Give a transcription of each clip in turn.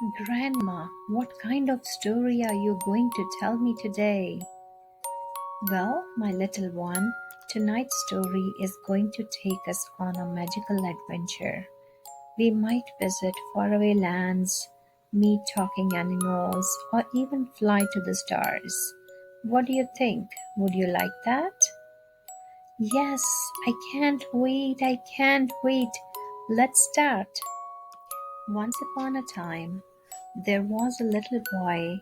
Grandma, what kind of story are you going to tell me today? Well, my little one, tonight's story is going to take us on a magical adventure. We might visit faraway lands, meet talking animals, or even fly to the stars. What do you think? Would you like that? Yes, I can't wait, I can't wait. Let's start. Once upon a time, there was a little boy,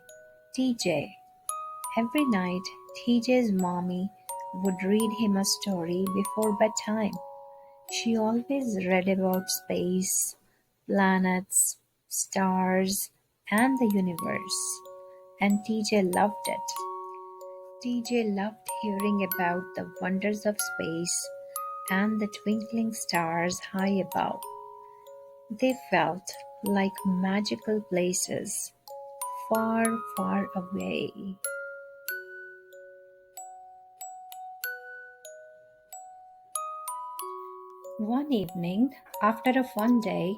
TJ. Every night, TJ's mommy would read him a story before bedtime. She always read about space, planets, stars, and the universe. And TJ loved it. TJ loved hearing about the wonders of space and the twinkling stars high above. They felt like magical places far, far away. One evening, after a fun day,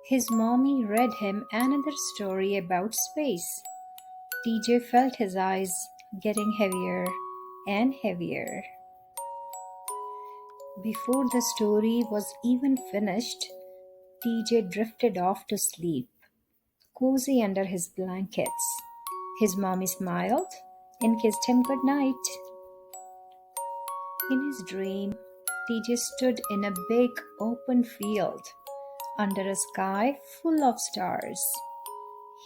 his mommy read him another story about space. TJ felt his eyes getting heavier and heavier. Before the story was even finished, TJ drifted off to sleep, cozy under his blankets. His mommy smiled and kissed him good night. In his dream, TJ stood in a big open field under a sky full of stars.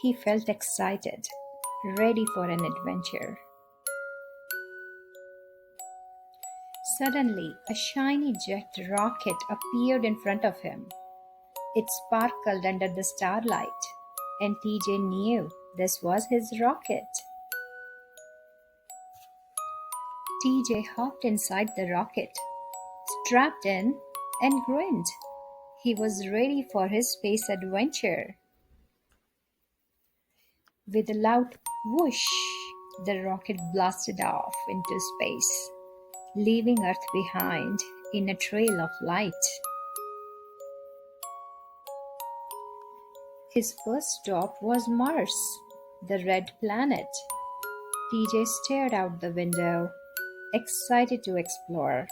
He felt excited, ready for an adventure. Suddenly, a shiny jet rocket appeared in front of him. It sparkled under the starlight, and TJ knew this was his rocket. TJ hopped inside the rocket, strapped in, and grinned. He was ready for his space adventure. With a loud whoosh, the rocket blasted off into space, leaving Earth behind in a trail of light. His first stop was Mars, the red planet. TJ stared out the window, excited to explore.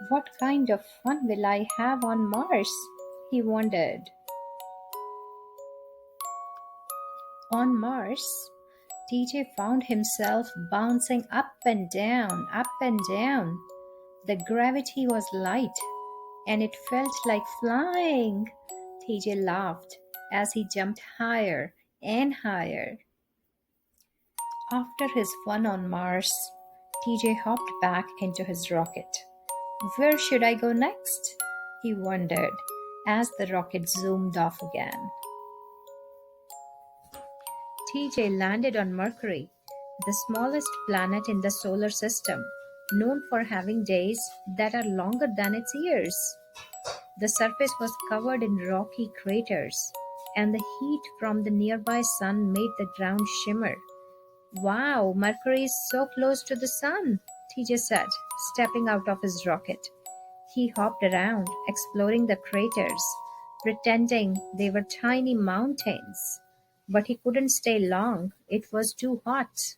What kind of fun will I have on Mars? He wondered. On Mars, TJ found himself bouncing up and down, up and down. The gravity was light, and it felt like flying. TJ laughed as he jumped higher and higher. After his fun on Mars, TJ hopped back into his rocket. Where should I go next? He wondered as the rocket zoomed off again. TJ landed on Mercury, the smallest planet in the solar system, known for having days that are longer than its years. The surface was covered in rocky craters, and the heat from the nearby sun made the ground shimmer. Wow, Mercury is so close to the sun, TJ said, stepping out of his rocket. He hopped around, exploring the craters, pretending they were tiny mountains. But he couldn't stay long. It was too hot.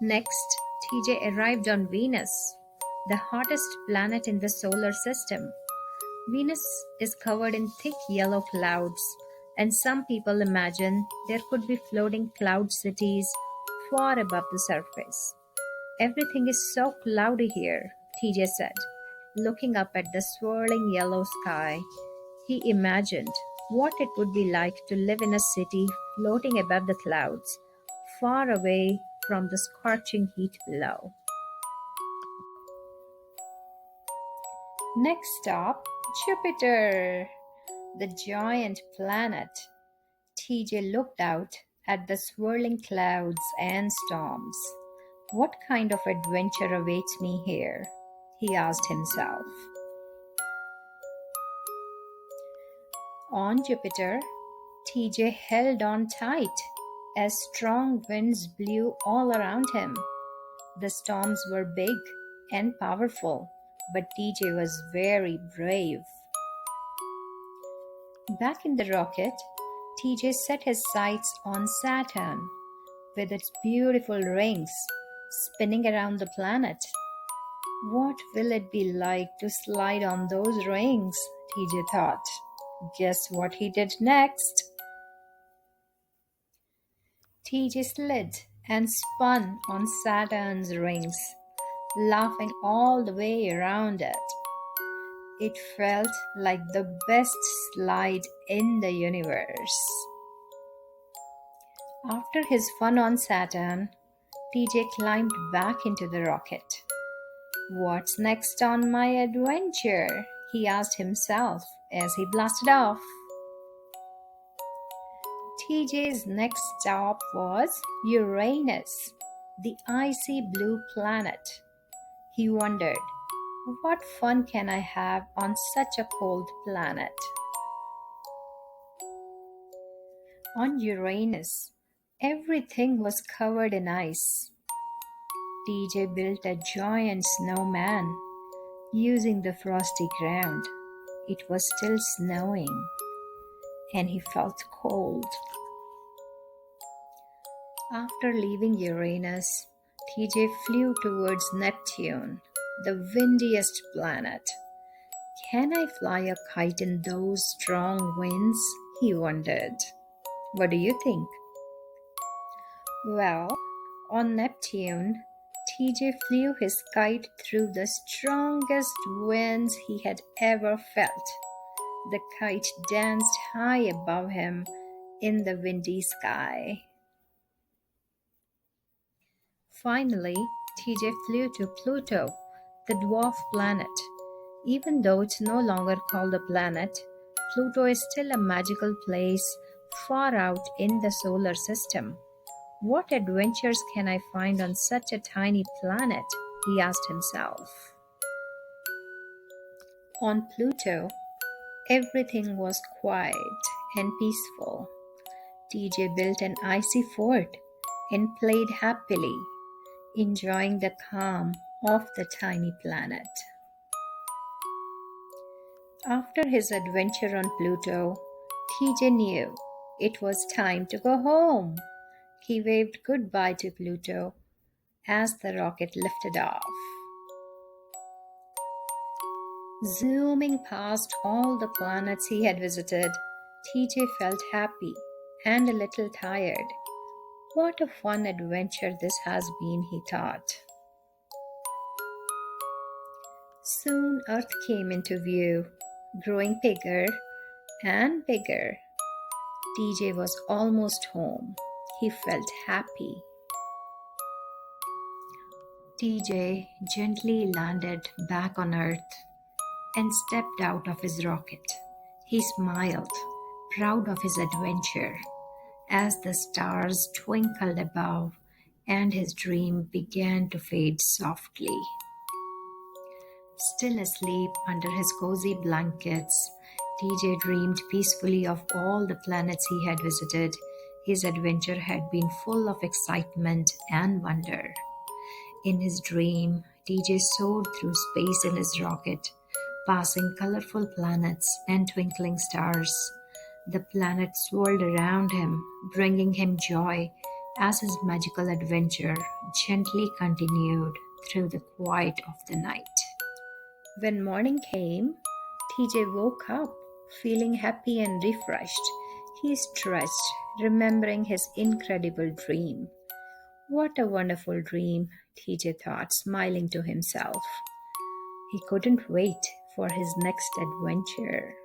Next, TJ arrived on Venus, the hottest planet in the solar system. Venus is covered in thick yellow clouds, and some people imagine there could be floating cloud cities far above the surface. Everything is so cloudy here, TJ said, looking up at the swirling yellow sky. He imagined what it would be like to live in a city floating above the clouds, far away from the scorching heat below. Next stop, Jupiter, the giant planet. TJ looked out at the swirling clouds and storms. What kind of adventure awaits me here? He asked himself. On Jupiter, TJ held on tight as strong winds blew all around him. The storms were big and powerful, but TJ was very brave. Back in the rocket, TJ set his sights on Saturn with its beautiful rings spinning around the planet. What will it be like to slide on those rings? TJ thought. Guess what he did next? TJ slid and spun on Saturn's rings, laughing all the way around it. It felt like the best slide in the universe. After his fun on Saturn, TJ climbed back into the rocket. What's next on my adventure? He asked himself as he blasted off. TJ's next stop was Uranus, the icy blue planet. He wondered, what fun can I have on such a cold planet? On Uranus, everything was covered in ice. TJ built a giant snowman using the frosty ground. It was still snowing, and he felt cold. After leaving Uranus, TJ flew towards Neptune, the windiest planet. Can I fly a kite in those strong winds? He wondered. What do you think? Well, on Neptune, TJ flew his kite through the strongest winds he had ever felt. The kite danced high above him in the windy sky. Finally, TJ flew to Pluto, the dwarf planet. Even though it's no longer called a planet, Pluto is still a magical place far out in the solar system. What adventures can I find on such a tiny planet? He asked himself. On Pluto, everything was quiet and peaceful. TJ built an icy fort and played happily, enjoying the calm of the tiny planet. After his adventure on Pluto, TJ knew it was time to go home. He waved goodbye to Pluto as the rocket lifted off. Zooming past all the planets he had visited, TJ felt happy and a little tired. What a fun adventure this has been, he thought. Soon Earth came into view, growing bigger and bigger. TJ was almost home. He felt happy. TJ gently landed back on Earth and stepped out of his rocket. He smiled, proud of his adventure, as the stars twinkled above and his dream began to fade softly. Still asleep under his cozy blankets, TJ dreamed peacefully of all the planets he had visited. His adventure had been full of excitement and wonder. In his dream, TJ soared through space in his rocket, passing colorful planets and twinkling stars. The planets swirled around him, bringing him joy as his magical adventure gently continued through the quiet of the night. When morning came, TJ woke up, feeling happy and refreshed. He stretched, remembering his incredible dream. What a wonderful dream, TJ thought, smiling to himself. He couldn't wait for his next adventure.